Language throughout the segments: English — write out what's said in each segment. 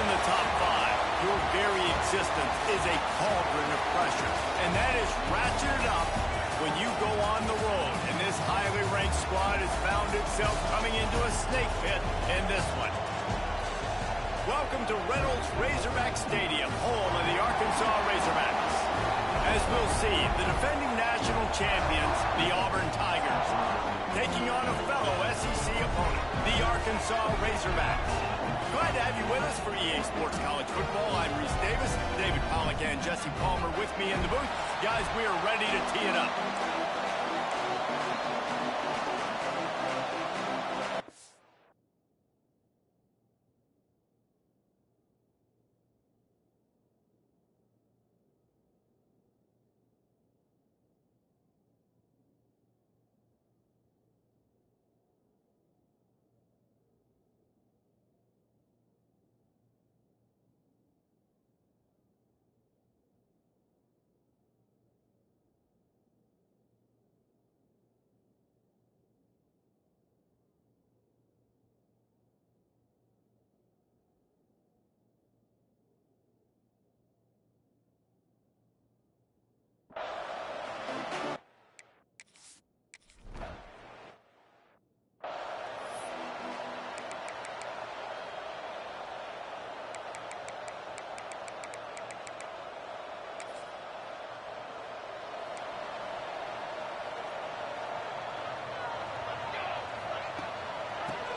in the top five, your very existence is a cauldron of pressure. And that is ratcheted up when you go on the road. And this highly ranked squad has found itself coming into a snake pit in this one. Welcome to Reynolds Razorback Stadium, home of the Arkansas Razorbacks. As we'll see, the defending national champions, the Auburn Tigers, taking on a fellow SEC opponent, the Arkansas Razorbacks. Glad to have you with us for EA Sports College Football. I'm Reese Davis, David Pollack and Jesse Palmer with me in the booth. Guys, we are ready to tee it up.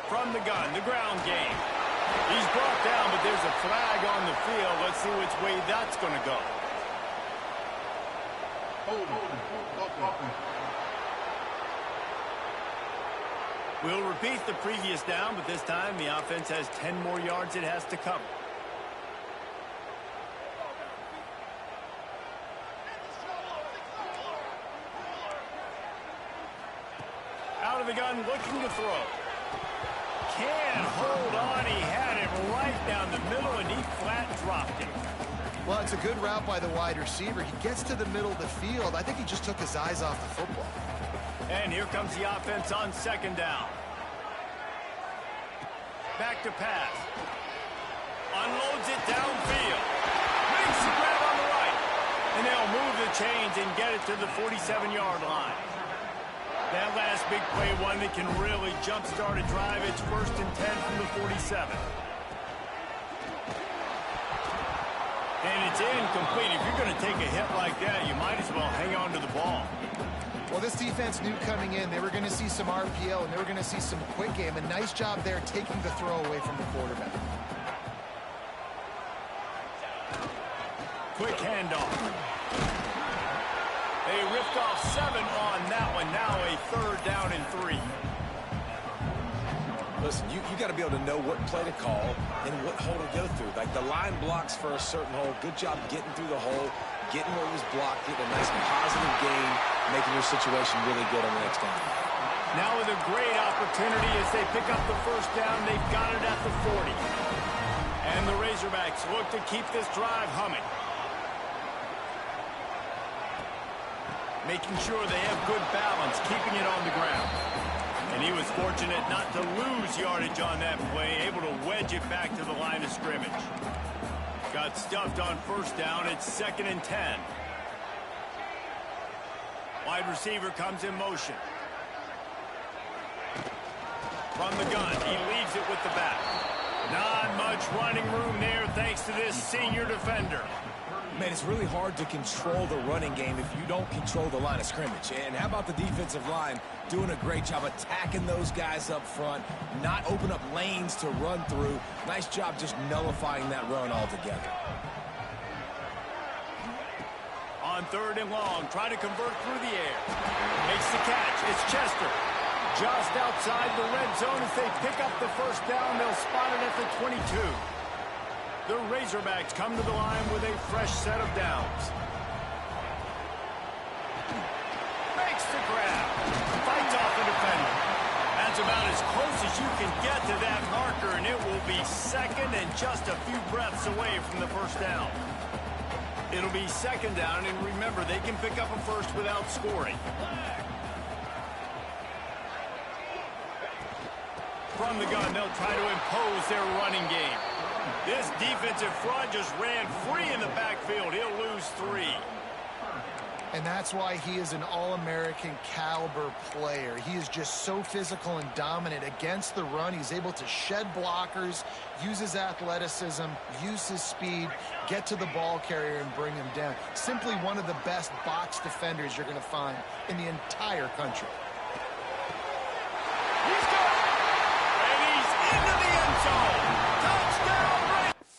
From the gun, the ground game. He's brought down, but there's a flag on the field. Let's see which way that's going to go. We'll repeat the previous down, but this time the offense has 10 more yards it has to cover. Out of the gun, looking to throw. Can't hold on. He had it right down the middle, and he flat dropped it. Well, it's a good route by the wide receiver. He gets to the middle of the field. I think he just took his eyes off the football. And here comes the offense on second down. Back to pass. Unloads it downfield. Makes the grab on the right. And they'll move the chains and get it to the 47-yard line. That last big play, one that can really jump-start a drive. It's 1st and 10 from the 47. And it's incomplete. If you're going to take a hit like that, you might as well hang on to the ball. Well, this defense knew coming in they were going to see some RPO and they were going to see some quick game. A nice job there taking the throw away from the quarterback. Quick handoff. They ripped off 7 on that one. Now a 3rd down and 3. Listen, you got to be able to know what play to call and what hole to go through. Like the line blocks for a certain hole. Good job getting through the hole, getting what was blocked, getting a nice positive gain, making your situation really good on the next down. Now with a great opportunity as they pick up the 1st down. They've got it at the 40. And the Razorbacks look to keep this drive humming. Making sure they have good balance, keeping it on the ground. And he was fortunate not to lose yardage on that play, able to wedge it back to the line of scrimmage. Got stuffed on 1st down. It's 2nd and 10. Wide receiver comes in motion. From the gun, he leaves it with the back. Not much running room there thanks to this senior defender. Man, it's really hard to control the running game if you don't control the line of scrimmage. And how about the defensive line doing a great job attacking those guys up front, not open up lanes to run through. Nice job just nullifying that run altogether. On 3rd and long, try to convert through the air. Makes the catch. It's Chester. Just outside the red zone as they pick up the 1st down. They'll spot it at the 22. The Razorbacks come to the line with a fresh set of downs. Makes the grab. Fights off the defender. That's about as close as you can get to that marker, and it will be 2nd and just a few breaths away from the 1st down. It'll be 2nd down, and remember, they can pick up a 1st without scoring. From the gun, they'll try to impose their running game. This defensive front just ran free in the backfield. He'll lose 3. And that's why he is an All-American caliber player. He is just so physical and dominant against the run. He's able to shed blockers, use his athleticism, use his speed, get to the ball carrier and bring him down. Simply one of the best box defenders you're going to find in the entire country. He's got it! And he's into the end zone! Touchdown, Ravens!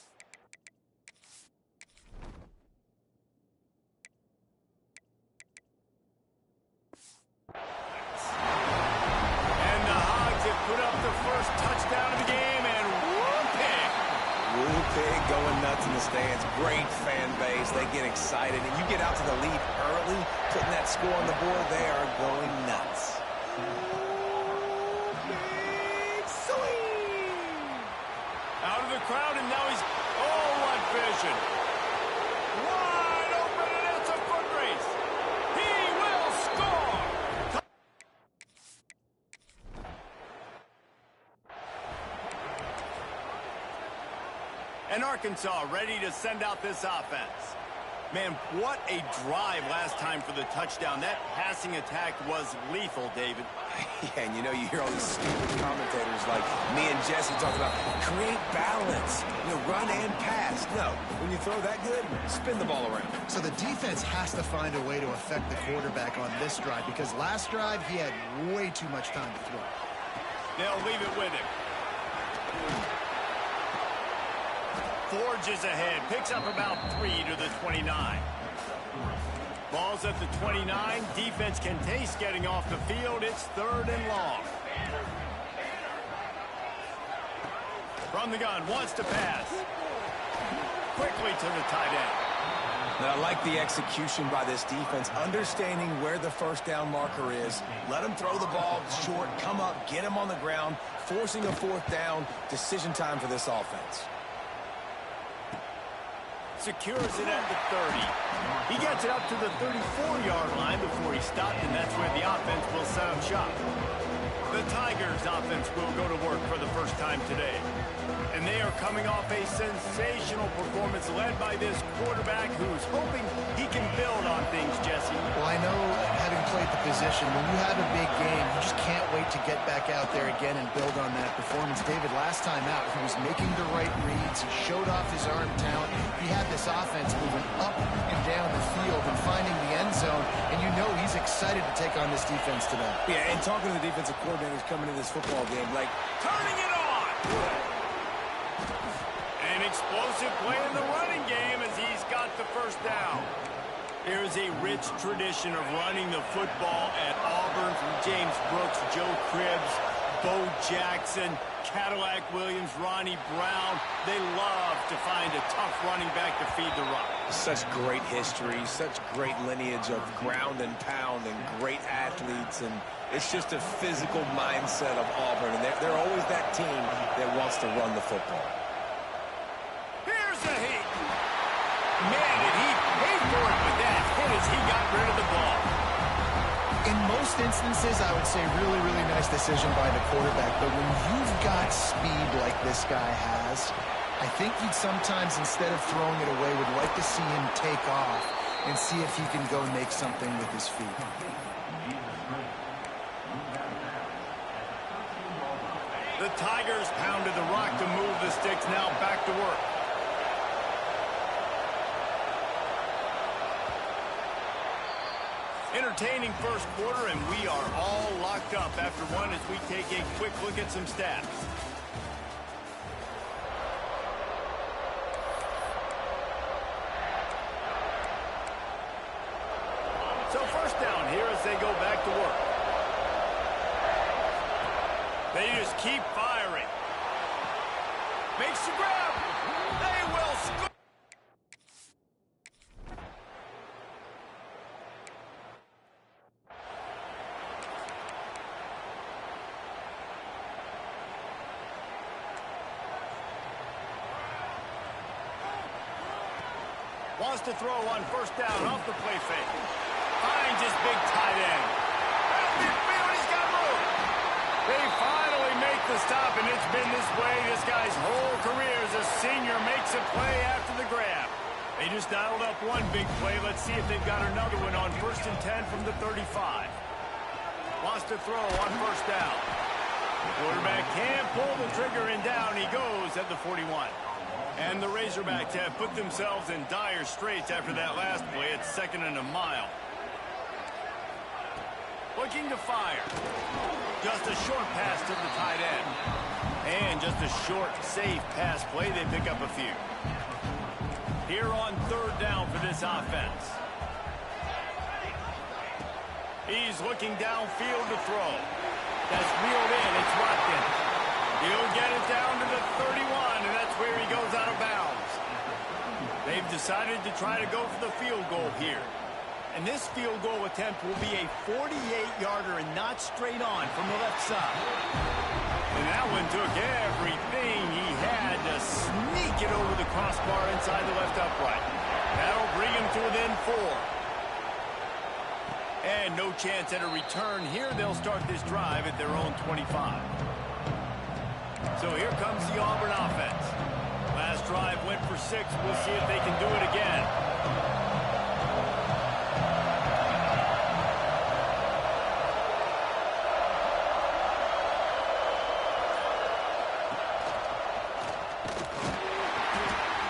And the Hogs have put up the first touchdown of the game, and whoop-pig! Woo-pig going nuts in the stands. Great fan base. They get excited. And you get out to the lead early, putting that score on the board, they are going nuts. Big swing! Out of the crowd, and now he's... Oh, what vision! Wide open, and it's a foot race! He will score! And Arkansas ready to send out this offense. Man, what a drive last time for the touchdown. That passing attack was lethal, David. Yeah, and you know, you hear all these stupid commentators like me and Jesse talking about create balance, run and pass. No, when you throw that good, spin the ball around. So the defense has to find a way to affect the quarterback on this drive because last drive he had way too much time to throw. They'll leave it with him. Forges ahead, picks up about 3 to the 29. Ball's at the 29. Defense can taste getting off the field. It's 3rd and long. From the gun, wants to pass. Quickly to the tight end. And I like the execution by this defense, understanding where the first down marker is. Let him throw the ball short, come up, get him on the ground, forcing a 4th down. Decision time for this offense. Secures it at the 30. He gets it up to the 34-yard line before he stopped, and that's where the offense will set up shop. The Tigers offense will go to work for the first time today. And they are coming off a sensational performance led by this quarterback who's hoping he can build on things, Jesse. Well, I know, having played the position, when you have a big game, you just can't wait to get back out there again and build on that performance. David, last time out, he was making the right reads. He showed off his arm talent. He had this offense moving up and down the field and finding the end zone, and you know he's excited to take on this defense today. Yeah, and talking to the defensive coordinators coming into this football game, like, Turning it on! An explosive play in the running game as he's got the first down. There's a rich tradition of running the football at Auburn from James Brooks, Joe Cribbs, Bo Jackson, Cadillac Williams, Ronnie Brown. They love to find a tough running back to feed the rock. such great history, such great lineage of ground and pound and great athletes, and it's just a physical mindset of Auburn, and they're always that team that wants to run the football. Here's a hit. Man, did he pay for it with that hit as he got rid of the ball. In most instances, I would say really, really nice decision by the quarterback. But when you've got speed like this guy has, I think you'd sometimes, instead of throwing it away, would like to see him take off and see if he can go make something with his feet. The Tigers pounded the rock to move the sticks. Now back to work. Entertaining first quarter, and we are all locked up after one as we take a quick look at some stats. So first down here as they go back to work. They just keep firing. Makes the grab. They will score. Wants to throw on first down off the play fake. Finds his big tight end. Midfield, he's got room. They finally make the the stop, and it's been this way this guy's whole career as a senior. Makes a play after the grab. They just dialed up one big play. Let's see if they've got another one on 1st and 10 from the 35. Wants to throw on 1st down. Quarterback can't pull the trigger, and down he goes at the 41. And the Razorbacks have put themselves in dire straits after that last play. It's 2nd and a mile. Looking to fire. Just a short pass to the tight end. And just a short, safe pass play. They pick up a few. Here on 3rd down for this offense. He's looking downfield to throw. That's reeled in. It's Watkins. He'll get it down to the 31, and that's where he goes out of bounds. They've decided to try to go for the field goal here. And this field goal attempt will be a 48-yarder and not straight on from the left side. And that one took everything he had to sneak it over the crossbar inside the left upright. That'll bring him to within 4. And no chance at a return here. They'll start this drive at their own 25. So here comes the Auburn offense. Last drive went for 6. We'll see if they can do it again.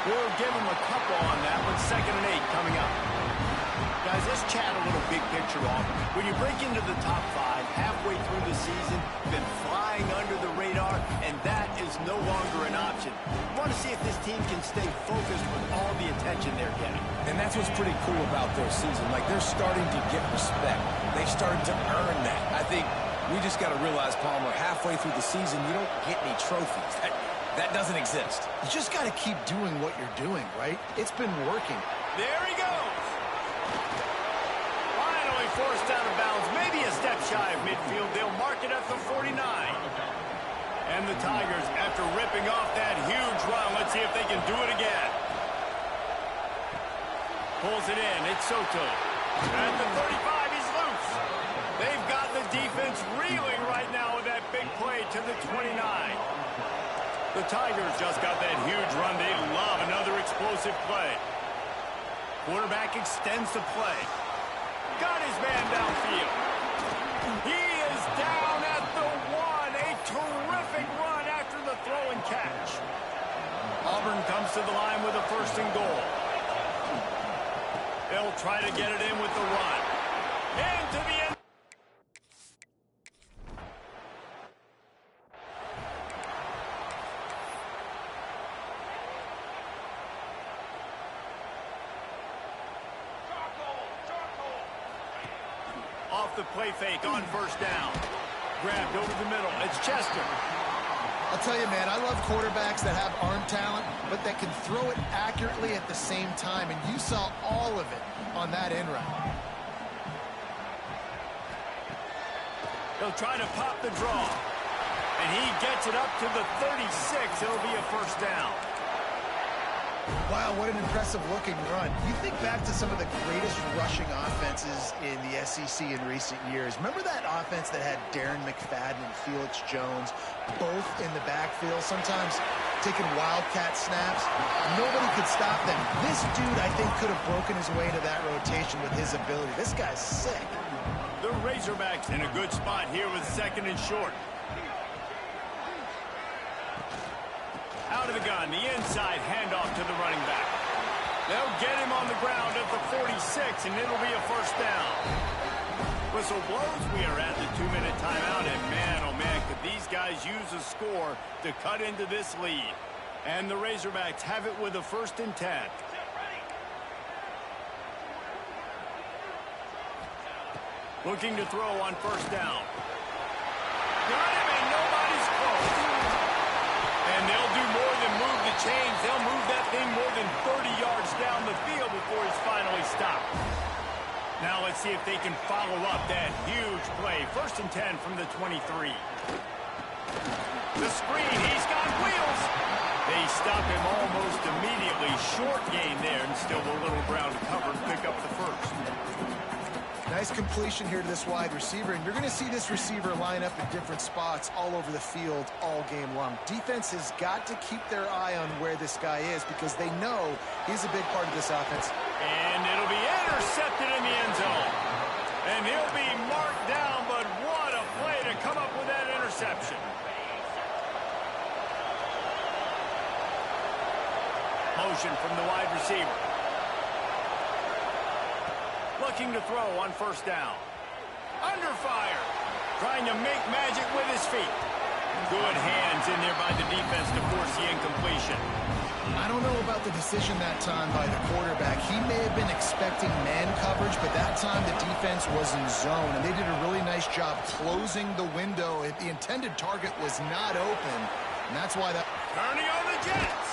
We'll give him a couple on that one. 2nd and 8 coming up. Guys, let's chat a little big picture off. When you break into the top 5 halfway through the season, you've been flying under the radar, and that is no longer an option. You want to see if this team can stay focused with all the attention they're getting. And that's what's pretty cool about their season. Like, they're starting to get respect. They started to earn that. I think we just got to realize, Palmer, halfway through the season, you don't get any trophies. That doesn't exist. You just got to keep doing what you're doing, right? It's been working. There he goes. Finally forced out of bounds. Maybe a step shy of midfield. They'll mark it at the 49. And the Tigers, after ripping off that huge run, let's see if they can do it again. Pulls it in. It's Soto. At the 35, he's loose. They've got the defense reeling right now with that big play to the 29. The Tigers just got that huge run. They love another explosive play. Quarterback extends the play. Got his man downfield. He is down at the 1. A terrific run after the throw and catch. Auburn comes to the line with a 1st and goal. They'll try to get it in with the run. Into the end. Off the play fake on 1st down. Grabbed over the middle. It's Chester. I'll tell you, man, I love quarterbacks that have arm talent, but that can throw it accurately at the same time, and you saw all of it on that end route. He'll try to pop the draw, and he gets it up to the 36. It'll be a 1st down. Wow, what an impressive-looking run. You think back to some of the greatest rushing offenses in the SEC in recent years. Remember that offense that had Darren McFadden and Felix Jones both in the backfield, sometimes taking wildcat snaps? Nobody could stop them. This dude, I think, could have broken his way into that rotation with his ability. This guy's sick. The Razorbacks in a good spot here with 2nd and short. Out of the gun, the inside handoff to the running back. They'll get him on the ground at the 46, and it'll be a 1st down. Whistle blows. We are at the 2-minute timeout, and man, oh man, could these guys use a score to cut into this lead. And the Razorbacks have it with a 1st and 10. Looking to throw on 1st down. Got him, and nobody's close. And they'll do more than move the chains. They'll move that thing more than 30 yards down the field before he's finally stopped. Now let's see if they can follow up that huge play. 1st and 10 from the 23. The screen, he's got wheels. They stop him almost immediately. Short gain there, and still a little ground covered. Pick up the 1st. Nice completion here to this wide receiver, and you're going to see this receiver line up in different spots all over the field all game long. Defense has got to keep their eye on where this guy is because they know he's a big part of this offense. And it'll be intercepted in the end zone. And he'll be marked down, but what a play to come up with that interception. Motion from the wide receiver. Looking to throw on first down. Under fire. Trying to make magic with his feet. Good hands in there by the defense to force the incompletion. I don't know about the decision that time by the quarterback. He may have been expecting man coverage, but that time the defense was in zone, and they did a really nice job closing the window. The intended target was not open, and that's why that... Turning on the Jets.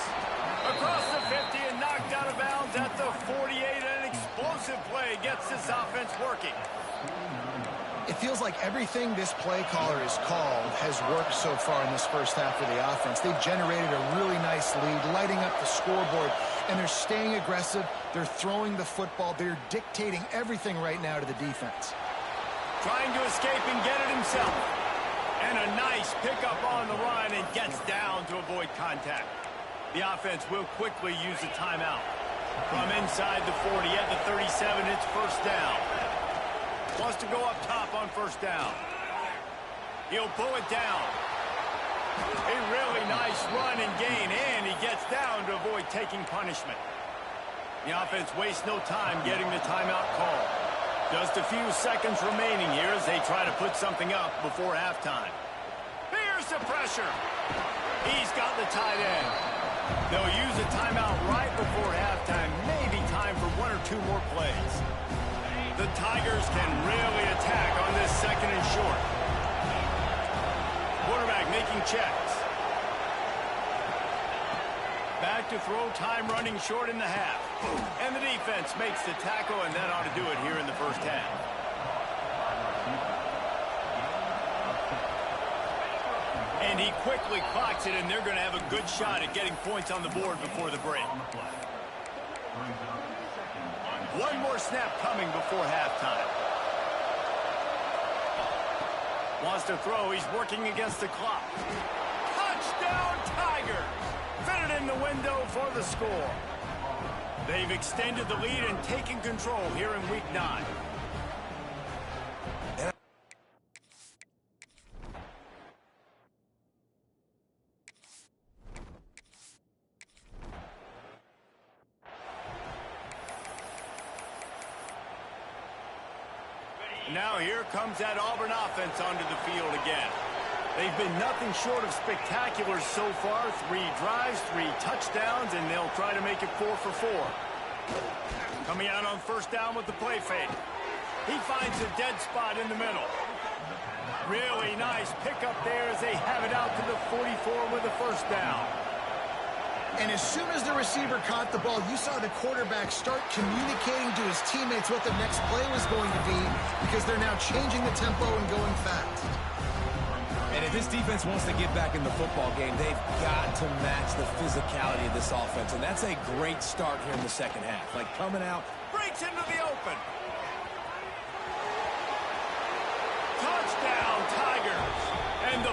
Across the 50 and knocked out of bounds at the 48. An explosive play gets this offense working. It feels like everything this play caller has called has worked so far in this first half of the offense. They've generated a really nice lead, lighting up the scoreboard, and they're staying aggressive. They're throwing the football. They're dictating everything right now to the defense. Trying to escape and get it himself. And a nice pickup on the run and gets down to avoid contact. The offense will quickly use a timeout. From inside the 40 at the 37, it's first down. Wants to go up top on first down. He'll pull it down. A really nice run and gain, and he gets down to avoid taking punishment. The offense wastes no time getting the timeout call. Just a few seconds remaining here as they try to put something up before halftime. Here's the pressure. He's got the tight end. They'll use a timeout right before halftime. Maybe time for one or two more plays. The Tigers can really attack on this second and short. Quarterback making checks. Back to throw, time running short in the half. And the defense makes the tackle, and that ought to do it here in the first half. And he quickly clocks it, and they're going to have a good shot at getting points on the board before the break. One more snap coming before halftime. Wants to throw. He's working against the clock. Touchdown, Tigers! Fitted in the window for the score. They've extended the lead and taken control here in Week 9. Now here comes that Auburn offense onto the field again. They've been nothing short of spectacular so far. 3 drives, 3 touchdowns, and they'll try to make it 4 for 4. Coming out on first down with the play fake. He finds a dead spot in the middle. Really nice pickup there as they have it out to the 44 with a first down. And as soon as the receiver caught the ball, you saw the quarterback start communicating to his teammates what the next play was going to be because they're now changing the tempo and going fast. And if this defense wants to get back in the football game, they've got to match the physicality of this offense. And that's a great start here in the second half. Like coming out. Breaks into the open. Touchdown, Tigers. And the...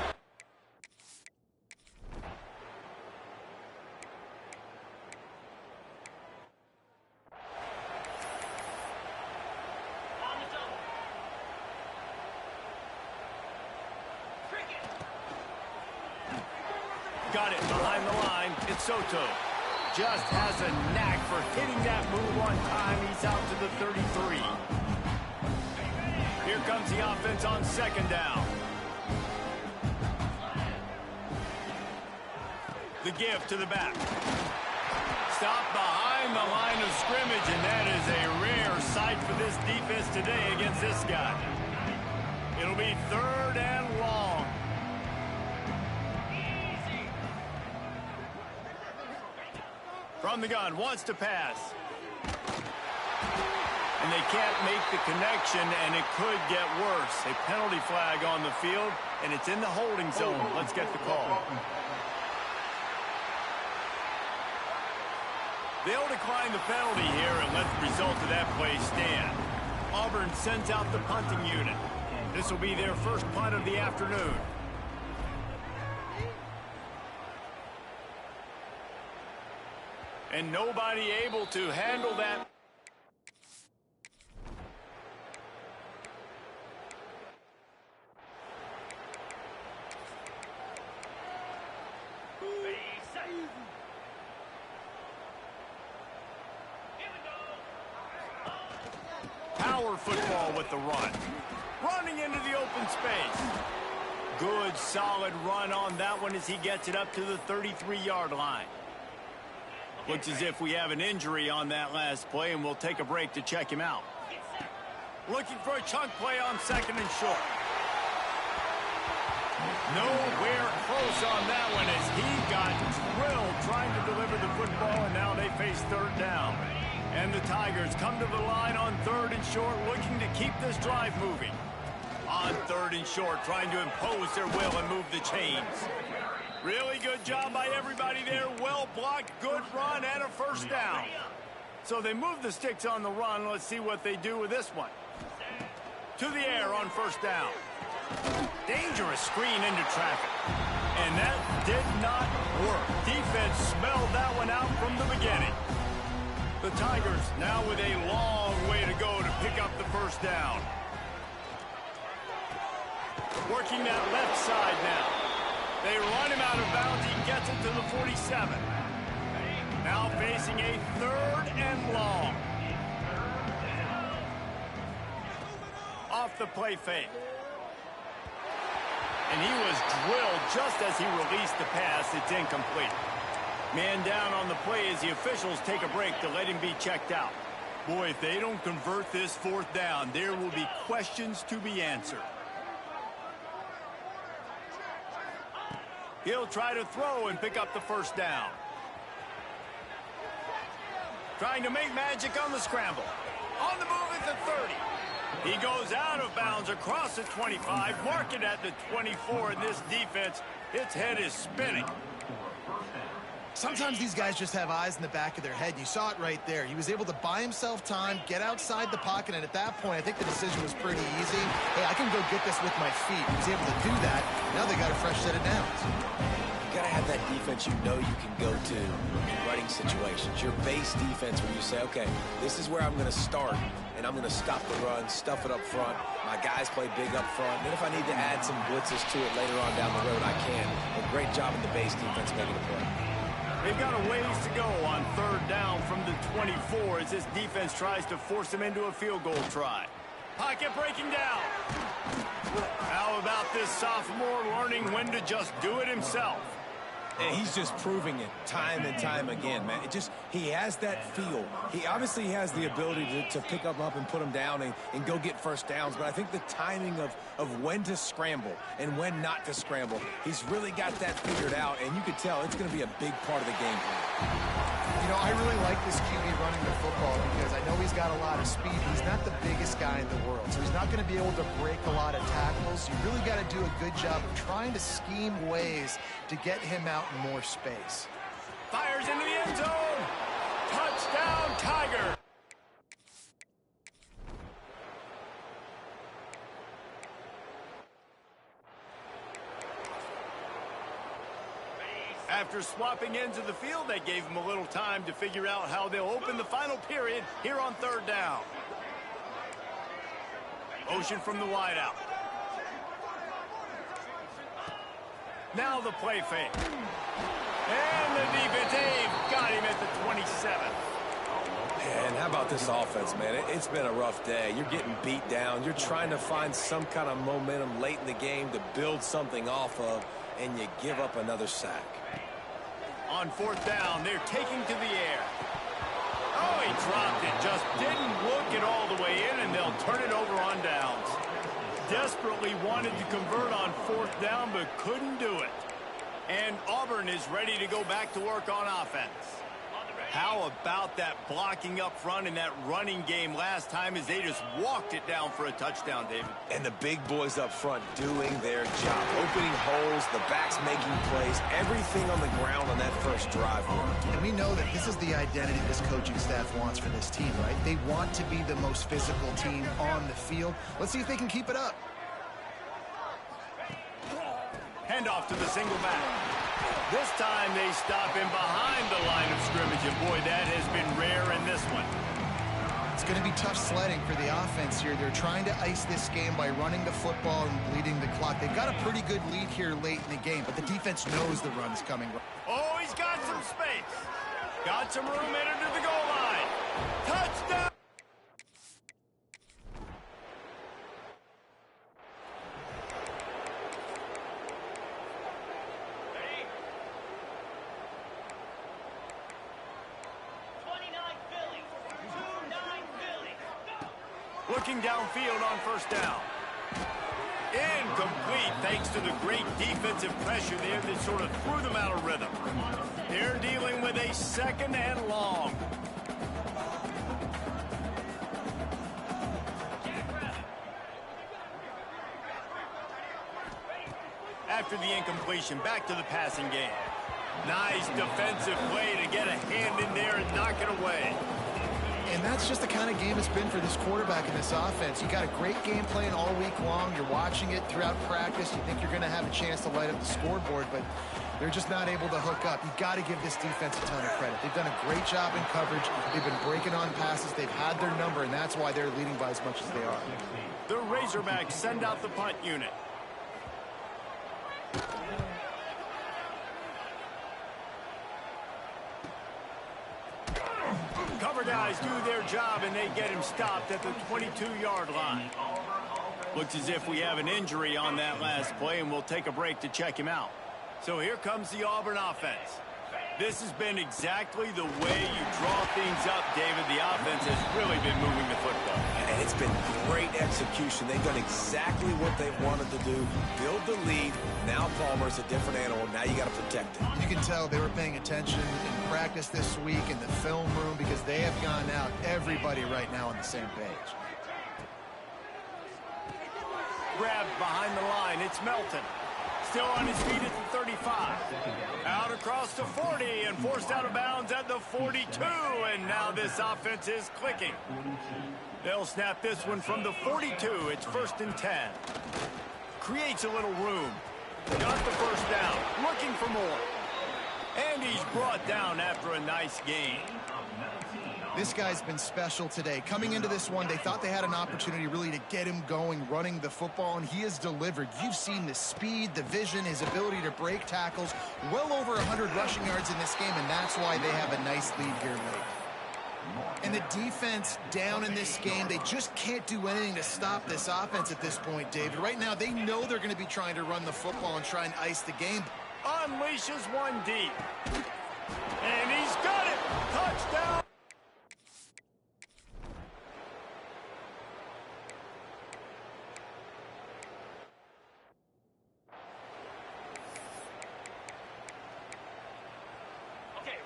Got it behind the line. It's Soto. Just has a knack for hitting that move on time. He's out to the 33. Here comes the offense on second down. The give to the back. Stop behind the line of scrimmage, and that is a rare sight for this defense today against this guy. It'll be third and long. From the gun, wants to pass. And they can't make the connection, and it could get worse. A penalty flag on the field, and it's in the holding zone. Let's get the call. They'll decline the penalty here and let the result of that play stand. Auburn sends out the punting unit. This will be their first punt of the afternoon. And nobody able to handle that. Power football with the run. Running into the open space. Good, solid run on that one as he gets it up to the 33-yard line. Looks as if we have an injury on that last play, and we'll take a break to check him out. Looking for a chunk play on second and short. Nowhere close on that one as he got drilled trying to deliver the football, and now they face third down. And the Tigers come to the line on third and short, looking to keep this drive moving. On third and short, trying to impose their will and move the chains. Really good job by everybody there. Well blocked, good run, and a first down. So they move the sticks on the run. Let's see what they do with this one. To the air on first down. Dangerous screen into traffic. And that did not work. Defense smelled that one out from the beginning. The Tigers now with a long way to go to pick up the first down. Working that left side now. They run him out of bounds. He gets it to the 47. Now facing a third and long. Off the play fake. And he was drilled just as he released the pass. It's incomplete. Man down on the play as the officials take a break to let him be checked out. Boy, if they don't convert this fourth down, there will be questions to be answered. He'll try to throw and pick up the first down. Trying to make magic on the scramble. On the move at the 30. He goes out of bounds across the 25, mark it at the 24, and this defense, its head is spinning. Sometimes these guys just have eyes in the back of their head. You saw it right there. He was able to buy himself time, get outside the pocket, and at that point, I think the decision was pretty easy. Hey, I can go get this with my feet. He was able to do that. Now they got a fresh set of downs. You got to have that defense you know you can go to in running situations. Your base defense where you say, okay, this is where I'm going to start, and I'm going to stop the run, stuff it up front. My guys play big up front. Then if I need to add some blitzes to it later on down the road, I can. But great job in the base defense making a play. They've got a ways to go on third down from the 24 as this defense tries to force them into a field goal try. Pocket breaking down. How about this sophomore learning when to just do it himself? And he's just proving it time and time again, man. He has that feel. He obviously has the ability to pick up and put him down and go get first downs. But I think the timing of when to scramble and when not to scramble, he's really got that figured out. And you could tell it's going to be a big part of the game plan. You know, I really like this QB running the football because I know he's got a lot of speed. He's not the biggest guy in the world, so he's not going to be able to break a lot of tackles. You really got to do a good job of trying to scheme ways to get him out in more space. Fires into the end zone. Touchdown, Tiger. After swapping ends of the field, that gave them a little time to figure out how they'll open the final period here on third down. Motion from the wideout. Now the play fake. And the defense, they've got him at the 27. Man, how about this offense, man? It's been a rough day. You're getting beat down. You're trying to find some kind of momentum late in the game to build something off of, and you give up another sack. On fourth down, they're taking to the air. Oh, he dropped it. Just didn't look it all the way in, and they'll turn it over on downs. Desperately wanted to convert on fourth down, but couldn't do it. And Auburn is ready to go back to work on offense. How about that blocking up front in that running game last time as they just walked it down for a touchdown, David? And the big boys up front doing their job. opening holes, the backs making plays, everything on the ground on that first drive worked. And we know that this is the identity this coaching staff wants for this team, right? They want to be the most physical team on the field. Let's see if they can keep it up. Handoff to the single back. This time they stop him behind the line of scrimmage, and boy, that has been rare in this one. It's going to be tough sledding for the offense here. They're trying to ice this game by running the football and bleeding the clock. They've got a pretty good lead here late in the game, but the defense knows the run's coming. Oh, he's got some space. Got some room in to the goal line. Touchdown! Looking downfield on first down. Incomplete thanks to the great defensive pressure there that sort of threw them out of rhythm. They're dealing with a second and long. After the incompletion, back to the passing game. Nice defensive play to get a hand in there and knock it away. And that's just the kind of game it's been for this quarterback in this offense. You got a great game plan all week long. You're watching it throughout practice. You think you're going to have a chance to light up the scoreboard, but they're just not able to hook up. You got to give this defense a ton of credit. They've done a great job in coverage. They've been breaking on passes. They've had their number, and that's why they're leading by as much as they are. The Razorbacks send out the punt unit. Cover guys do their job, and they get him stopped at the 22-yard line. Looks as if we have an injury on that last play, and we'll take a break to check him out. So here comes the Auburn offense. This has been exactly the way you draw things up, David. The offense has really been moving the football. And it's been great execution. They've done exactly what they wanted to do. Build the lead. Now Palmer's a different animal. Now you got to protect it. You can tell they were paying attention in practice this week in the film room because they have gone out, everybody right now on the same page. Grabbed behind the line. It's Melton. Still on his feet at the 35. Out across the 40 and forced out of bounds at the 42. And now this offense is clicking. They'll snap this one from the 42. It's 1st and 10. Creates a little room. Got the first down. Looking for more. And he's brought down after a nice gain. This guy's been special today. Coming into this one, they thought they had an opportunity really to get him going, running the football, and he has delivered. You've seen the speed, the vision, his ability to break tackles. Well over 100 rushing yards in this game, and that's why they have a nice lead here late. And the defense down in this game, they just can't do anything to stop this offense at this point, David. Right now, they know they're going to be trying to run the football and try and ice the game. Unleashes one deep. And he's got it. Touchdown.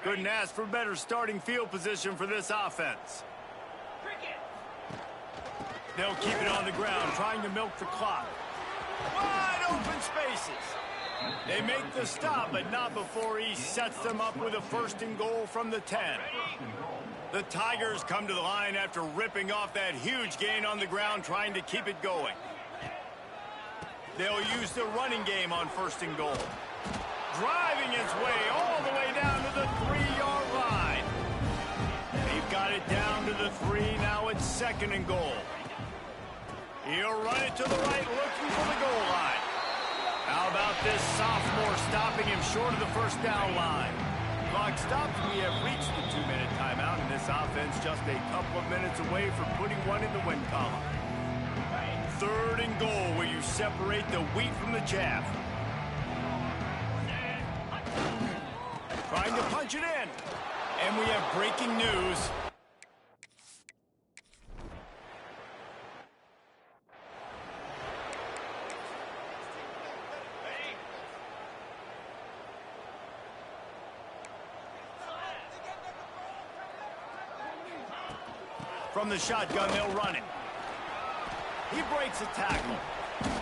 Couldn't ask for better starting field position for this offense. They'll keep it on the ground, trying to milk the clock. Wide open spaces. They make the stop, but not before he sets them up with a 1st and goal from the 10. The Tigers come to the line after ripping off that huge gain on the ground, trying to keep it going. They'll use the running game on 1st and goal. Driving its way all the way down to the 3-yard line. They've got it down to the 3. Now it's 2nd and goal. He'll run it to the right, looking for the goal line. How about this sophomore stopping him short of the 1st down line? Clock stopped. We have reached the 2-minute timeout, and this offense just a couple of minutes away from putting one in the win column. 3rd and goal, where you separate the wheat from the chaff. Trying to punch it in. And we have breaking news. From the shotgun, they'll run it. He breaks a tackle.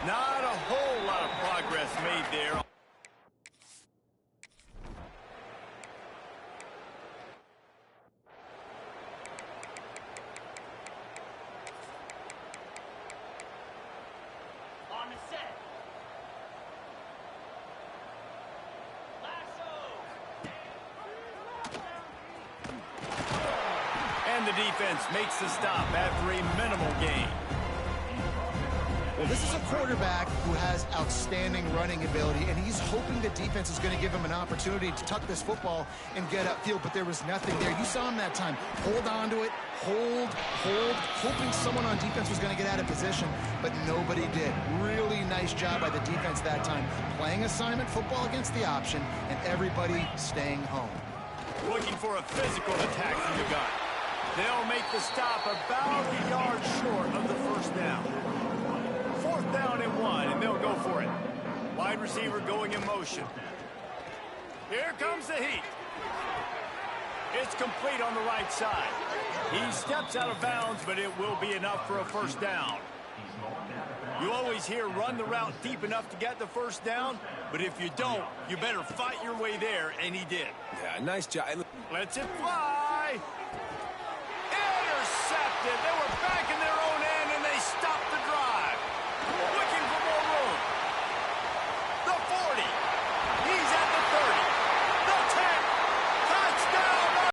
Not a whole lot of progress made made there. On the set. And the defense makes the stop after a minimal gain. Well, this is a quarterback who has outstanding running ability, and he's hoping the defense is going to give him an opportunity to tuck this football and get upfield, but there was nothing there. You saw him that time. Hold on to it, hold, hoping someone on defense was going to get out of position, but nobody did. Really nice job by the defense that time, playing assignment football against the option, and everybody staying home. Looking for a physical attack from the gun. They'll make the stop about a yard short of the first down. 4th down and 1, and they'll go for it. Wide receiver going in motion. Here comes the heat. It's complete on the right side. He steps out of bounds, but it will be enough for a first down. You always hear run the route deep enough to get the first down, but if you don't, you better fight your way there, and he did. Yeah, nice job. Lets it fly.